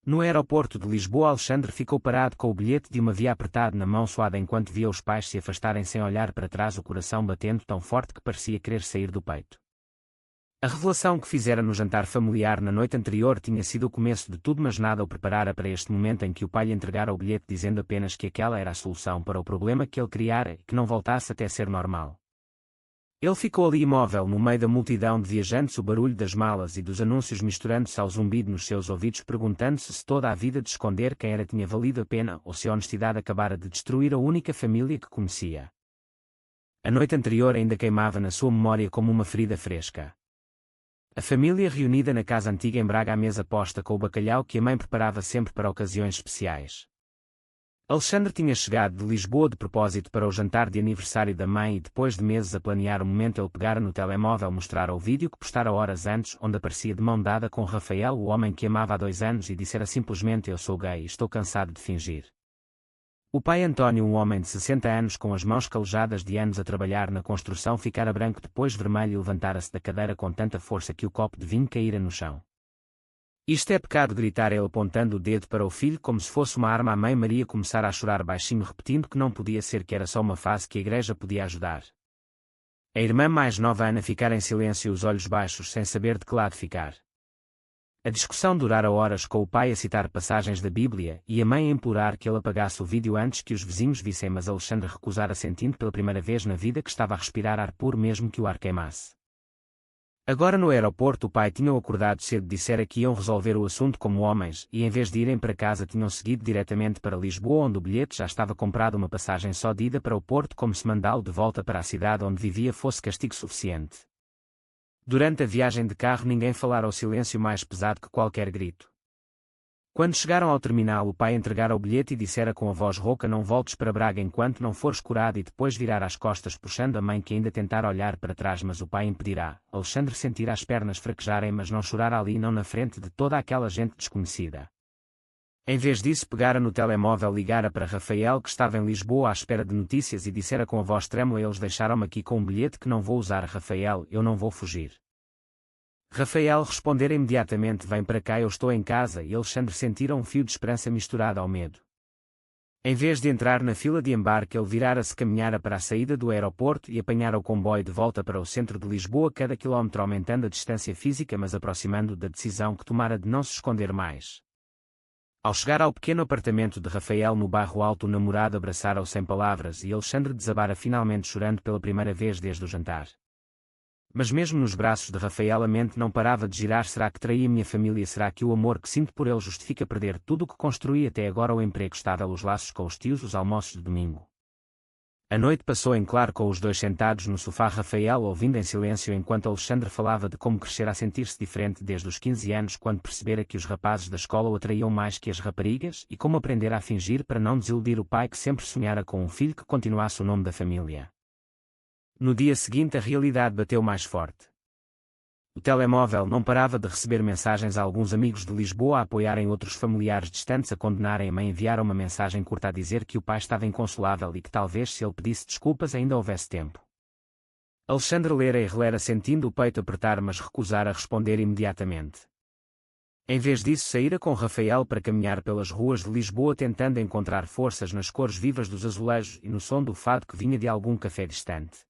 No aeroporto de Lisboa, Alexandre ficou parado com o bilhete de uma via apertado na mão suada enquanto via os pais se afastarem sem olhar para trás, o coração batendo tão forte que parecia querer sair do peito. A revelação que fizera no jantar familiar na noite anterior tinha sido o começo de tudo, mas nada o preparara para este momento em que o pai lhe entregara o bilhete dizendo apenas que aquela era a solução para o problema que ele criara e que não voltasse até ser normal. Ele ficou ali imóvel no meio da multidão de viajantes, o barulho das malas e dos anúncios misturando-se ao zumbido nos seus ouvidos, perguntando-se se toda a vida de esconder quem era tinha valido a pena ou se a honestidade acabara de destruir a única família que conhecia. A noite anterior ainda queimava na sua memória como uma ferida fresca. A família reunida na casa antiga em Braga, à mesa posta com o bacalhau que a mãe preparava sempre para ocasiões especiais. Alexandre tinha chegado de Lisboa de propósito para o jantar de aniversário da mãe e depois de meses a planear o momento ele pegara no telemóvel, mostrara o vídeo que postara horas antes onde aparecia de mão dada com Rafael, o homem que amava há 2 anos, e dissera simplesmente: "Eu sou gay e estou cansado de fingir." O pai António, um homem de 60 anos com as mãos calejadas de anos a trabalhar na construção, ficara branco, depois vermelho, e levantara-se da cadeira com tanta força que o copo de vinho caíra no chão. "Isto é pecado", gritara ele apontando o dedo para o filho como se fosse uma arma. A mãe Maria começara a chorar baixinho, repetindo que não podia ser, que era só uma fase, que a igreja podia ajudar. A irmã mais nova, Ana, ficara em silêncio, os olhos baixos, sem saber de que lado ficar. A discussão durara horas, com o pai a citar passagens da Bíblia e a mãe a implorar que ele apagasse o vídeo antes que os vizinhos vissem, mas Alexandre recusara, sentindo pela primeira vez na vida que estava a respirar ar puro mesmo que o ar queimasse. Agora no aeroporto o pai tinha-o acordado cedo, dissera que iam resolver o assunto como homens, e em vez de irem para casa tinham seguido diretamente para Lisboa, onde o bilhete já estava comprado, uma passagem só de ida para o Porto, como se mandá-lo de volta para a cidade onde vivia fosse castigo suficiente. Durante a viagem de carro ninguém falara, o silêncio mais pesado que qualquer grito. Quando chegaram ao terminal, o pai entregara o bilhete e dissera com a voz rouca: "Não voltes para Braga enquanto não fores curado", e depois virara as costas, puxando a mãe, que ainda tentara olhar para trás, mas o pai impedirá. Alexandre sentira as pernas fraquejarem, mas não chorara ali, não na frente de toda aquela gente desconhecida. Em vez disso, pegara no telemóvel, ligara para Rafael, que estava em Lisboa à espera de notícias, e dissera com a voz trêmula: "Eles deixaram-me aqui com um bilhete que não vou usar, Rafael, eu não vou fugir." Rafael respondera imediatamente: "Vem para cá, eu estou em casa", e Alexandre sentira um fio de esperança misturado ao medo. Em vez de entrar na fila de embarque, ele virara-se, caminhara para a saída do aeroporto e apanhara o comboio de volta para o centro de Lisboa, cada quilómetro aumentando a distância física, mas aproximando da decisão que tomara de não se esconder mais. Ao chegar ao pequeno apartamento de Rafael no Bairro Alto, o namorado abraçara-o sem palavras e Alexandre desabara finalmente, chorando pela primeira vez desde o jantar. Mas mesmo nos braços de Rafael a mente não parava de girar. Será que traí a minha família? Será que o amor que sinto por ele justifica perder tudo o que construí até agora? O emprego estável, os laços com os tios, os almoços de domingo. A noite passou em claro, com os dois sentados no sofá, Rafael ouvindo em silêncio enquanto Alexandre falava de como crescera a sentir-se diferente desde os 15 anos, quando percebera que os rapazes da escola o atraíam mais que as raparigas, e como aprendera a fingir para não desiludir o pai, que sempre sonhara com um filho que continuasse o nome da família. No dia seguinte a realidade bateu mais forte. O telemóvel não parava de receber mensagens a alguns amigos de Lisboa a apoiarem outros familiares distantes, a condenarem a mãe. Enviaram uma mensagem curta a dizer que o pai estava inconsolável e que talvez, se ele pedisse desculpas, ainda houvesse tempo. Alexandre lera e relera, sentindo o peito apertar, mas recusara responder imediatamente. Em vez disso, saíra com Rafael para caminhar pelas ruas de Lisboa, tentando encontrar forças nas cores vivas dos azulejos e no som do fado que vinha de algum café distante.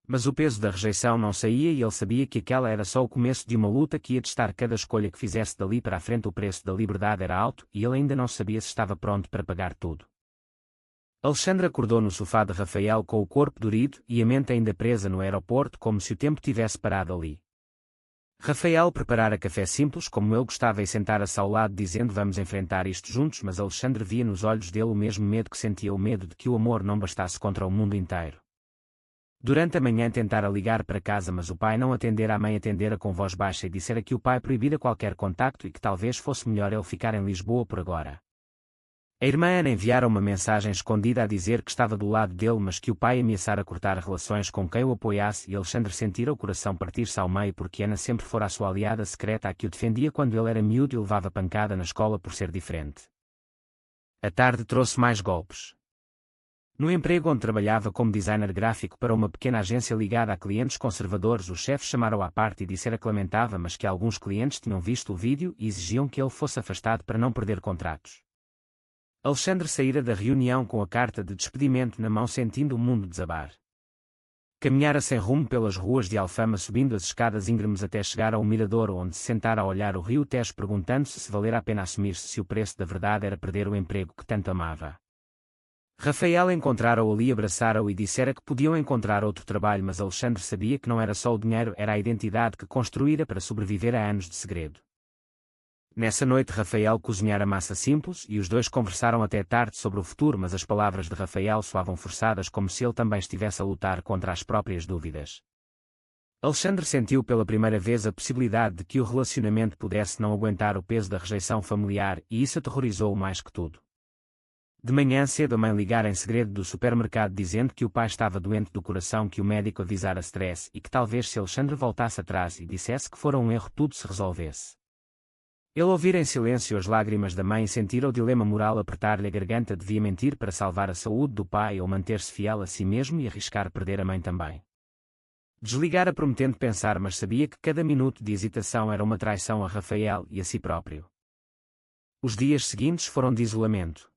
Mas o peso da rejeição não saía, e ele sabia que aquela era só o começo de uma luta que ia testar cada escolha que fizesse dali para a frente. O preço da liberdade era alto, e ele ainda não sabia se estava pronto para pagar tudo. Alexandre acordou no sofá de Rafael com o corpo dorido e a mente ainda presa no aeroporto, como se o tempo tivesse parado ali. Rafael preparara café simples como ele gostava e sentara-se ao lado, dizendo: "Vamos enfrentar isto juntos", mas Alexandre via nos olhos dele o mesmo medo que sentia, o medo de que o amor não bastasse contra o mundo inteiro. Durante a manhã tentara ligar para casa, mas o pai não atendera. A mãe atendera com voz baixa e dissera que o pai proibira qualquer contacto e que talvez fosse melhor ele ficar em Lisboa por agora. A irmã Ana enviara uma mensagem escondida a dizer que estava do lado dele, mas que o pai ameaçara cortar relações com quem o apoiasse, e Alexandre sentira o coração partir-se ao meio, porque Ana sempre fora a sua aliada secreta, a que o defendia quando ele era miúdo e levava pancada na escola por ser diferente. A tarde trouxe mais golpes. No emprego onde trabalhava como designer gráfico para uma pequena agência ligada a clientes conservadores, os chefes chamaram-o à parte e disseram que lamentava, mas que alguns clientes tinham visto o vídeo e exigiam que ele fosse afastado para não perder contratos. Alexandre saíra da reunião com a carta de despedimento na mão, sentindo o mundo desabar. Caminhara sem rumo pelas ruas de Alfama, subindo as escadas íngremes até chegar ao mirador, onde se sentara a olhar o rio Tejo, perguntando-se se valera a pena assumir-se, se o preço da verdade era perder o emprego que tanto amava. Rafael encontrara-o ali, abraçara-o e dissera que podiam encontrar outro trabalho, mas Alexandre sabia que não era só o dinheiro, era a identidade que construíra para sobreviver a anos de segredo. Nessa noite Rafael cozinhara massa simples e os dois conversaram até tarde sobre o futuro, mas as palavras de Rafael soavam forçadas, como se ele também estivesse a lutar contra as próprias dúvidas. Alexandre sentiu pela primeira vez a possibilidade de que o relacionamento pudesse não aguentar o peso da rejeição familiar, e isso aterrorizou-o mais que tudo. De manhã cedo a mãe ligara em segredo do supermercado dizendo que o pai estava doente do coração, que o médico avisara stress e que talvez se Alexandre voltasse atrás e dissesse que fora um erro tudo se resolvesse. Ele ouvira em silêncio as lágrimas da mãe e sentira o dilema moral apertar-lhe a garganta: devia mentir para salvar a saúde do pai ou manter-se fiel a si mesmo e arriscar perder a mãe também. Desligara prometendo pensar, mas sabia que cada minuto de hesitação era uma traição a Rafael e a si próprio. Os dias seguintes foram de isolamento.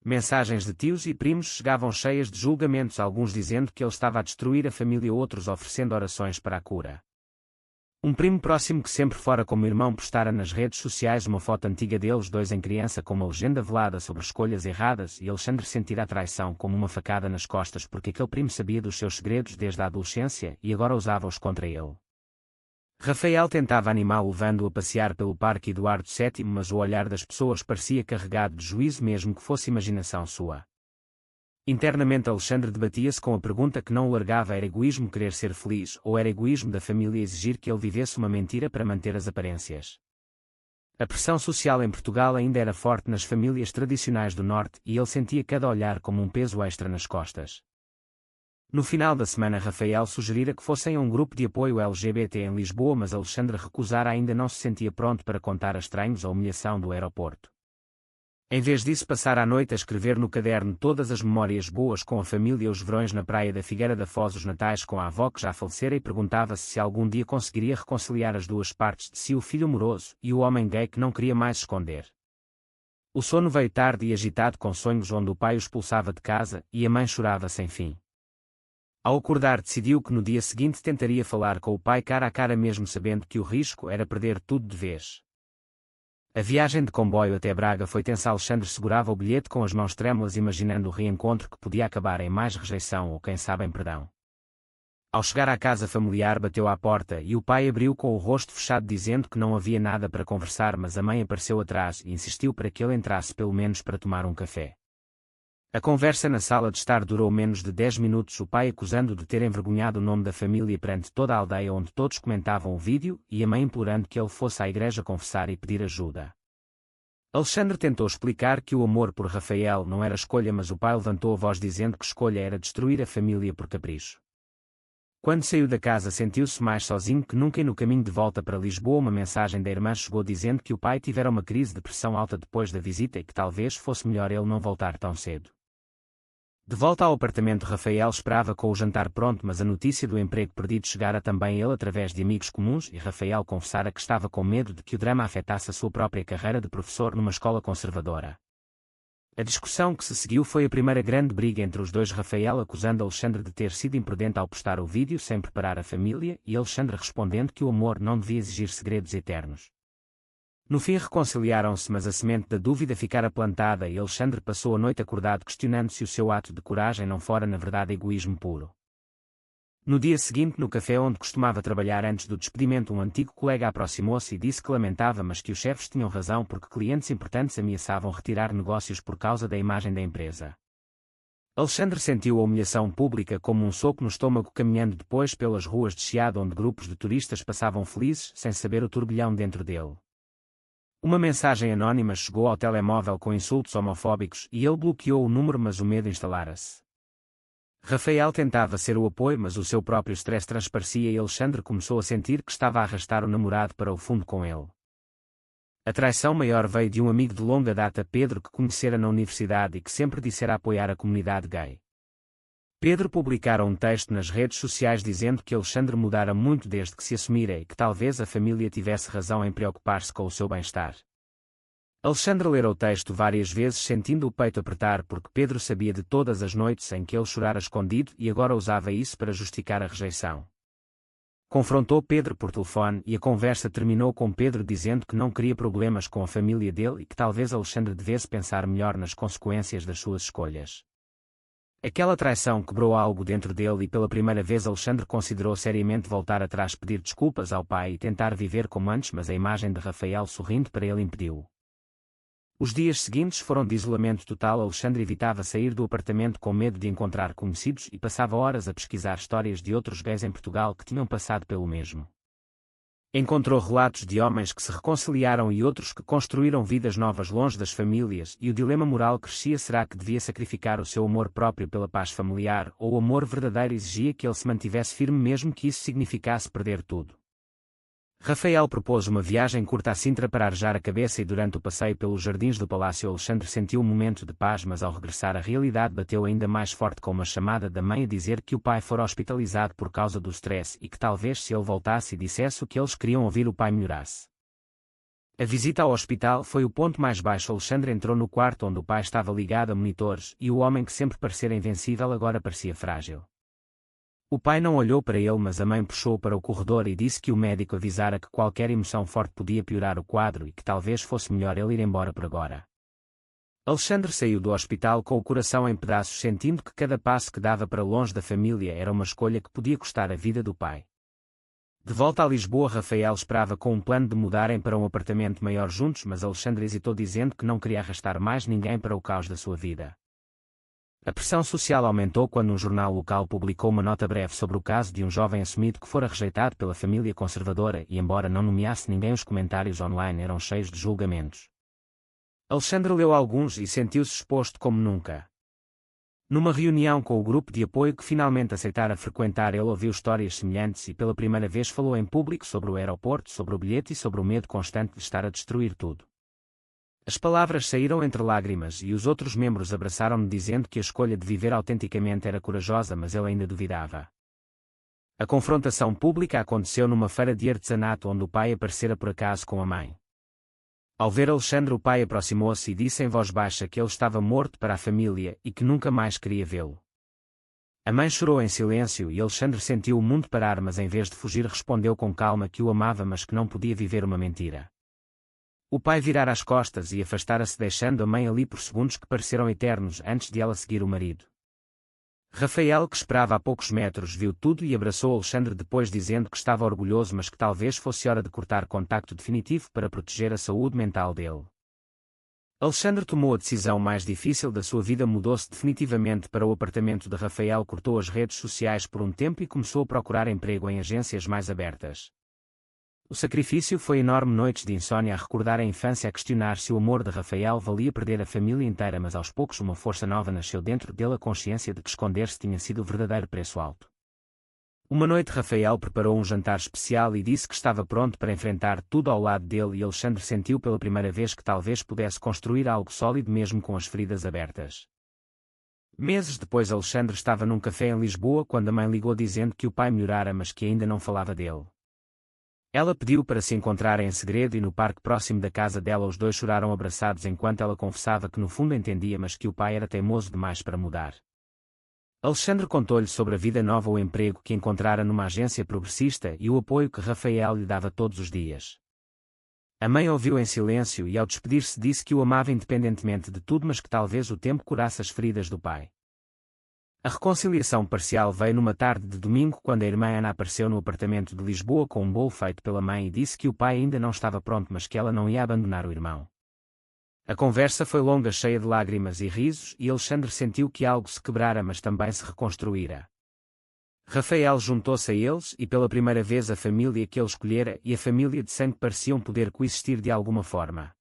Mensagens de tios e primos chegavam cheias de julgamentos, alguns dizendo que ele estava a destruir a família, outros oferecendo orações para a cura. Um primo próximo que sempre fora como irmão postara nas redes sociais uma foto antiga deles dois em criança com uma legenda velada sobre escolhas erradas, e Alexandre sentirá a traição como uma facada nas costas, porque aquele primo sabia dos seus segredos desde a adolescência e agora usava-os contra ele. Rafael tentava animá-lo levando-o a passear pelo Parque Eduardo VII, mas o olhar das pessoas parecia carregado de juízo, mesmo que fosse imaginação sua. Internamente Alexandre debatia-se com a pergunta que não o largava: era egoísmo querer ser feliz, ou era egoísmo da família exigir que ele vivesse uma mentira para manter as aparências? A pressão social em Portugal ainda era forte nas famílias tradicionais do Norte, e ele sentia cada olhar como um peso extra nas costas. No final da semana Rafael sugerira que fossem a um grupo de apoio LGBT em Lisboa, mas Alexandre recusara, ainda não se sentia pronto para contar a estranhos a humilhação do aeroporto. Em vez disso, passara a noite a escrever no caderno todas as memórias boas com a família, os verões na praia da Figueira da Foz, os natais com a avó que já falecera, e perguntava-se se algum dia conseguiria reconciliar as duas partes de si, o filho amoroso e o homem gay que não queria mais esconder. O sono veio tarde e agitado, com sonhos onde o pai o expulsava de casa e a mãe chorava sem fim. Ao acordar decidiu que no dia seguinte tentaria falar com o pai cara a cara, mesmo sabendo que o risco era perder tudo de vez. A viagem de comboio até Braga foi tensa. Alexandre segurava o bilhete com as mãos trêmulas, imaginando o reencontro que podia acabar em mais rejeição ou quem sabe em perdão. Ao chegar à casa familiar bateu à porta e o pai abriu com o rosto fechado, dizendo que não havia nada para conversar, mas a mãe apareceu atrás e insistiu para que ele entrasse pelo menos para tomar um café. A conversa na sala de estar durou menos de 10 minutos, o pai acusando de ter envergonhado o nome da família perante toda a aldeia, onde todos comentavam o vídeo, e a mãe implorando que ele fosse à igreja confessar e pedir ajuda. Alexandre tentou explicar que o amor por Rafael não era escolha, mas o pai levantou a voz dizendo que escolha era destruir a família por capricho. Quando saiu da casa sentiu-se mais sozinho que nunca, e no caminho de volta para Lisboa uma mensagem da irmã chegou dizendo que o pai tivera uma crise de pressão alta depois da visita e que talvez fosse melhor ele não voltar tão cedo. De volta ao apartamento, Rafael esperava com o jantar pronto, mas a notícia do emprego perdido chegara também ele através de amigos comuns, e Rafael confessara que estava com medo de que o drama afetasse a sua própria carreira de professor numa escola conservadora. A discussão que se seguiu foi a primeira grande briga entre os dois, Rafael acusando Alexandre de ter sido imprudente ao postar o vídeo sem preparar a família, e Alexandre respondendo que o amor não devia exigir segredos eternos. No fim reconciliaram-se, mas a semente da dúvida ficara plantada e Alexandre passou a noite acordado questionando se o seu ato de coragem não fora na verdade egoísmo puro. No dia seguinte, no café onde costumava trabalhar antes do despedimento, um antigo colega aproximou-se e disse que lamentava, mas que os chefes tinham razão, porque clientes importantes ameaçavam retirar negócios por causa da imagem da empresa. Alexandre sentiu a humilhação pública como um soco no estômago, caminhando depois pelas ruas de Chiado, onde grupos de turistas passavam felizes, sem saber o turbilhão dentro dele. Uma mensagem anónima chegou ao telemóvel com insultos homofóbicos e ele bloqueou o número, mas o medo instalara-se. Rafael tentava ser o apoio, mas o seu próprio stress transparecia e Alexandre começou a sentir que estava a arrastar o namorado para o fundo com ele. A traição maior veio de um amigo de longa data, Pedro, que conhecera na universidade e que sempre dissera apoiar a comunidade gay. Pedro publicara um texto nas redes sociais dizendo que Alexandre mudara muito desde que se assumira e que talvez a família tivesse razão em preocupar-se com o seu bem-estar. Alexandre lera o texto várias vezes sentindo o peito apertar porque Pedro sabia de todas as noites em que ele chorara escondido e agora usava isso para justificar a rejeição. Confrontou Pedro por telefone e a conversa terminou com Pedro dizendo que não queria problemas com a família dele e que talvez Alexandre devesse pensar melhor nas consequências das suas escolhas. Aquela traição quebrou algo dentro dele e pela primeira vez Alexandre considerou seriamente voltar atrás, pedir desculpas ao pai e tentar viver como antes, mas a imagem de Rafael sorrindo para ele impediu-o. Os dias seguintes foram de isolamento total. Alexandre evitava sair do apartamento com medo de encontrar conhecidos e passava horas a pesquisar histórias de outros gays em Portugal que tinham passado pelo mesmo. Encontrou relatos de homens que se reconciliaram e outros que construíram vidas novas longe das famílias, e o dilema moral crescia: será que devia sacrificar o seu amor próprio pela paz familiar, ou o amor verdadeiro exigia que ele se mantivesse firme mesmo que isso significasse perder tudo? Rafael propôs uma viagem curta a Sintra para arejar a cabeça e durante o passeio pelos jardins do palácio Alexandre sentiu um momento de paz, mas ao regressar a realidade bateu ainda mais forte com uma chamada da mãe a dizer que o pai fora hospitalizado por causa do stress e que talvez se ele voltasse e dissesse o que eles queriam ouvir o pai melhorasse. A visita ao hospital foi o ponto mais baixo. Alexandre entrou no quarto onde o pai estava ligado a monitores e o homem que sempre parecera invencível agora parecia frágil. O pai não olhou para ele, mas a mãe puxou-o para o corredor e disse que o médico avisara que qualquer emoção forte podia piorar o quadro e que talvez fosse melhor ele ir embora por agora. Alexandre saiu do hospital com o coração em pedaços, sentindo que cada passo que dava para longe da família era uma escolha que podia custar a vida do pai. De volta a Lisboa, Rafael esperava com um plano de mudarem para um apartamento maior juntos, mas Alexandre hesitou dizendo que não queria arrastar mais ninguém para o caos da sua vida. A pressão social aumentou quando um jornal local publicou uma nota breve sobre o caso de um jovem assumido que fora rejeitado pela família conservadora e, embora não nomeasse ninguém, os comentários online eram cheios de julgamentos. Alexandre leu alguns e sentiu-se exposto como nunca. Numa reunião com o grupo de apoio que finalmente aceitara frequentar, ele ouviu histórias semelhantes e pela primeira vez falou em público sobre o aeroporto, sobre o bilhete e sobre o medo constante de estar a destruir tudo. As palavras saíram entre lágrimas e os outros membros abraçaram-no dizendo que a escolha de viver autenticamente era corajosa, mas ele ainda duvidava. A confrontação pública aconteceu numa feira de artesanato onde o pai aparecera por acaso com a mãe. Ao ver Alexandre, o pai aproximou-se e disse em voz baixa que ele estava morto para a família e que nunca mais queria vê-lo. A mãe chorou em silêncio e Alexandre sentiu o mundo parar, mas em vez de fugir respondeu com calma que o amava, mas que não podia viver uma mentira. O pai virara as costas e afastara-se, deixando a mãe ali por segundos que pareceram eternos antes de ela seguir o marido. Rafael, que esperava a poucos metros, viu tudo e abraçou Alexandre depois, dizendo que estava orgulhoso, mas que talvez fosse hora de cortar contacto definitivo para proteger a saúde mental dele. Alexandre tomou a decisão mais difícil da sua vida, mudou-se definitivamente para o apartamento de Rafael, cortou as redes sociais por um tempo e começou a procurar emprego em agências mais abertas. O sacrifício foi enorme, noites de insônia a recordar a infância, a questionar se o amor de Rafael valia perder a família inteira, mas aos poucos uma força nova nasceu dentro dele, a consciência de que esconder-se tinha sido o verdadeiro preço alto. Uma noite Rafael preparou um jantar especial e disse que estava pronto para enfrentar tudo ao lado dele, e Alexandre sentiu pela primeira vez que talvez pudesse construir algo sólido mesmo com as feridas abertas. Meses depois, Alexandre estava num café em Lisboa quando a mãe ligou dizendo que o pai melhorara, mas que ainda não falava dele. Ela pediu para se encontrarem em segredo e no parque próximo da casa dela os dois choraram abraçados enquanto ela confessava que no fundo entendia, mas que o pai era teimoso demais para mudar. Alexandre contou-lhe sobre a vida nova, o emprego que encontrara numa agência progressista e o apoio que Rafael lhe dava todos os dias. A mãe ouviu em silêncio e ao despedir-se disse que o amava independentemente de tudo, mas que talvez o tempo curasse as feridas do pai. A reconciliação parcial veio numa tarde de domingo quando a irmã Ana apareceu no apartamento de Lisboa com um bolo feito pela mãe e disse que o pai ainda não estava pronto, mas que ela não ia abandonar o irmão. A conversa foi longa, cheia de lágrimas e risos, e Alexandre sentiu que algo se quebrara, mas também se reconstruíra. Rafael juntou-se a eles e pela primeira vez a família que ele escolhera e a família de sangue pareciam poder coexistir de alguma forma.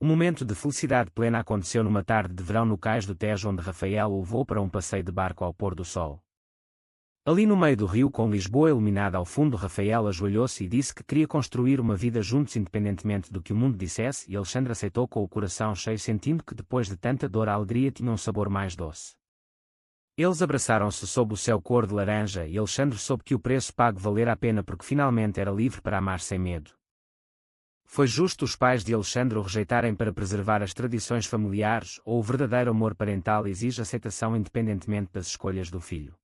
Um momento de felicidade plena aconteceu numa tarde de verão no cais do Tejo, onde Rafael o levou para um passeio de barco ao pôr do sol. Ali no meio do rio, com Lisboa iluminada ao fundo, Rafael ajoelhou-se e disse que queria construir uma vida juntos independentemente do que o mundo dissesse, e Alexandre aceitou com o coração cheio, sentindo que depois de tanta dor a alegria tinha um sabor mais doce. Eles abraçaram-se sob o céu cor de laranja e Alexandre soube que o preço pago valera a pena porque finalmente era livre para amar sem medo. Foi justo os pais de Alexandre o rejeitarem para preservar as tradições familiares, ou o verdadeiro amor parental exige aceitação independentemente das escolhas do filho?